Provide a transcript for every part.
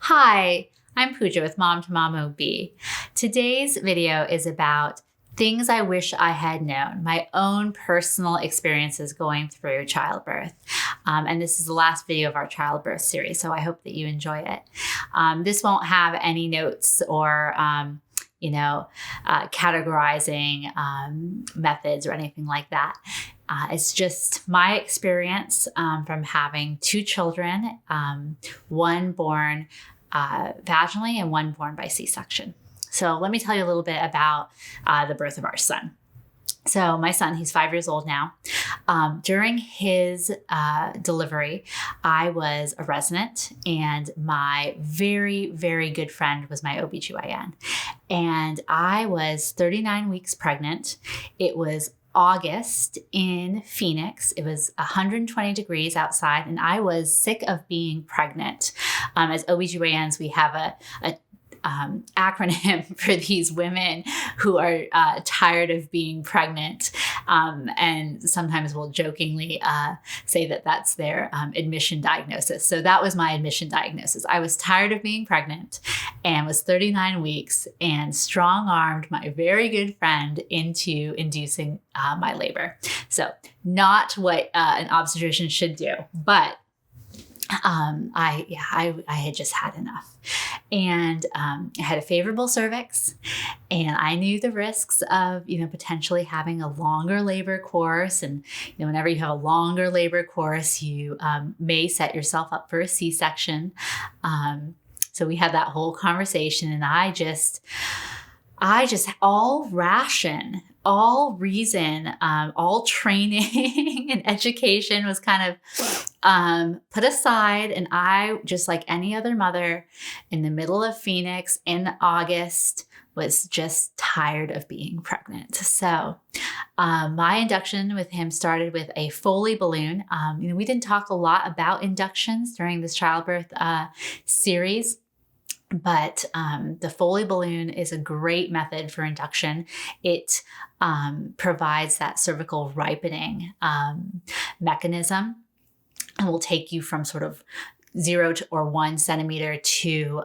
Hi, I'm Pooja with Mom to Mom OB. Today's video is about things I wish I had known, my own personal experiences going through childbirth. And this is the last video of our childbirth series, so I hope that you enjoy it. This won't have any notes or categorizing methods or anything like that. It's just my experience from having two children, one born vaginally and one born by C-section. So let me tell you a little bit about the birth of our son. So my son, he's 5 years old now. During his delivery, I was a resident, and my very, very good friend was my OBGYN. And I was 39 weeks pregnant. It was August in Phoenix. It was 120 degrees outside, and I was sick of being pregnant. As OBGYNs, we have a acronym for these women who are tired of being pregnant. And sometimes we'll jokingly say that that's their admission diagnosis. So that was my admission diagnosis. I was tired of being pregnant and was 39 weeks and strong-armed my very good friend into inducing my labor. So not what an obstetrician should do, but I had just had enough. And I had a favorable cervix, and I knew the risks of, potentially having a longer labor course. And, whenever you have a longer labor course, you may set yourself up for a C-section. So we had that whole conversation, and I just all ration, all reason, all training and education was kind of put aside. And I, just like any other mother in the middle of Phoenix in August, was just tired of being pregnant. So my induction with him started with a Foley balloon. We didn't talk a lot about inductions during this childbirth series. But the Foley balloon is a great method for induction. It provides that cervical ripening mechanism, and will take you from sort of 0 or 1 centimeter to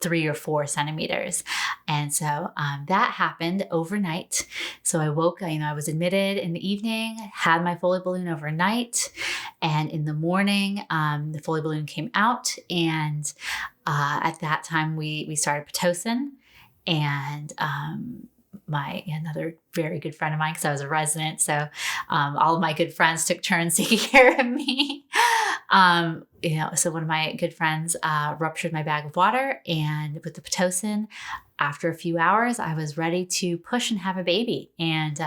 3 or 4 centimeters. And so that happened overnight. So I woke, I was admitted in the evening, had my Foley balloon overnight, and in the morning the Foley balloon came out, and at that time we started Pitocin. And another very good friend of mine, because I was a resident, so all of my good friends took turns taking care of me. So one of my good friends ruptured my bag of water, and with the Pitocin, after a few hours, I was ready to push and have a baby. And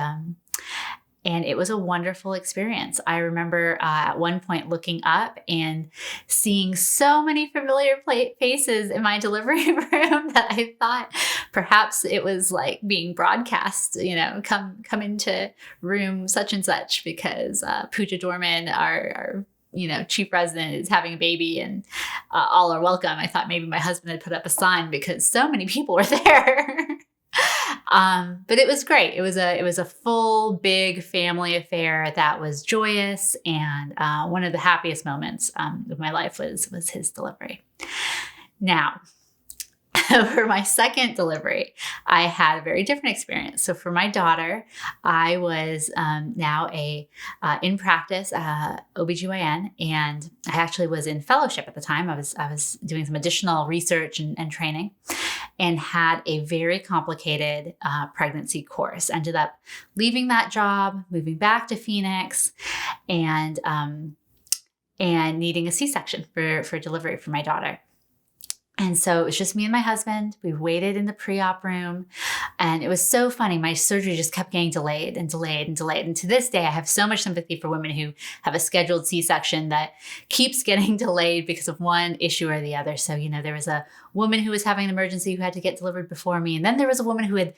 it was a wonderful experience. I remember at one point looking up and seeing so many familiar faces in my delivery room that I thought perhaps it was like being broadcast, come into room such and such, because Pooja Dorman, our chief resident, is having a baby, and all are welcome. I thought maybe my husband had put up a sign because so many people were there. But it was great. It was a full, big family affair that was joyous, and one of the happiest moments of my life was his delivery. Now, for my second delivery, I had a very different experience. So for my daughter, I was now in practice OBGYN, and I actually was in fellowship at the time. I was doing some additional research and training, and had a very complicated pregnancy course. Ended up leaving that job, moving back to Phoenix, and needing a C-section for delivery for my daughter. And so it was just me and my husband. We waited in the pre-op room, and it was so funny. My surgery just kept getting delayed and delayed and delayed. And to this day, I have so much sympathy for women who have a scheduled C-section that keeps getting delayed because of one issue or the other. So, there was a woman who was having an emergency who had to get delivered before me. And then there was a woman who had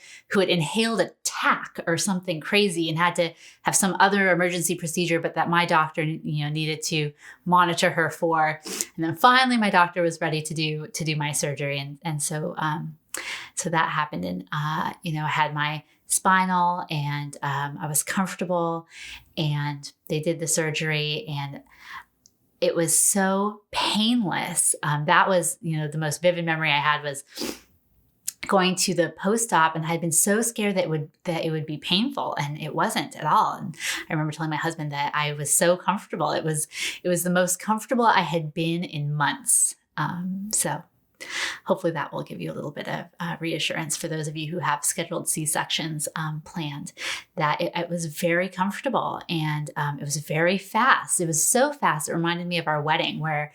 inhaled a tack or something crazy and had to have some other emergency procedure, but that my doctor, needed to monitor her for. And then finally my doctor was ready to do my surgery. And so that happened. And, I had my spinal, and I was comfortable, and they did the surgery, and it was so painless. That was, the most vivid memory I had was going to the post-op, and I had been so scared that it would be painful, and it wasn't at all. And I remember telling my husband that I was so comfortable. It was the most comfortable I had been in months. So hopefully that will give you a little bit of reassurance for those of you who have scheduled C-sections planned, that it was very comfortable, and it was very fast. It was so fast. It reminded me of our wedding where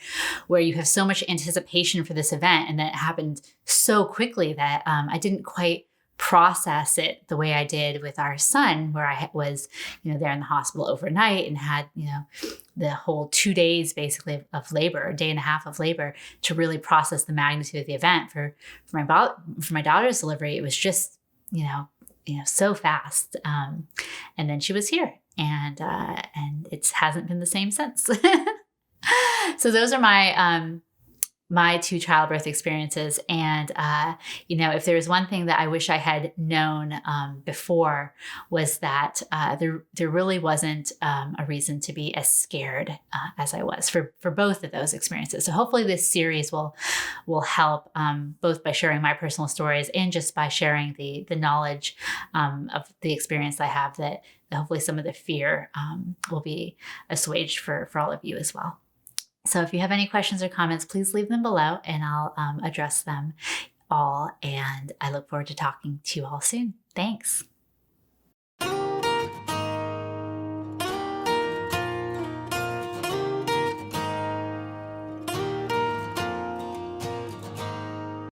you have so much anticipation for this event, and then it happened so quickly that I didn't quite process it the way I did with our son, where I was, there in the hospital overnight and had, the whole 2 days basically of labor, a day and a half of labor, to really process the magnitude of the event. For my daughter's delivery, it was just, so fast. And then she was here, and it hasn't been the same since. So those are my two childbirth experiences. And, if there was one thing that I wish I had known before, was that there really wasn't a reason to be as scared as I was for both of those experiences. So hopefully this series will help, both by sharing my personal stories and just by sharing the knowledge of the experience I have, that hopefully some of the fear will be assuaged for all of you as well. So if you have any questions or comments, please leave them below, and I'll address them all. And I look forward to talking to you all soon. Thanks.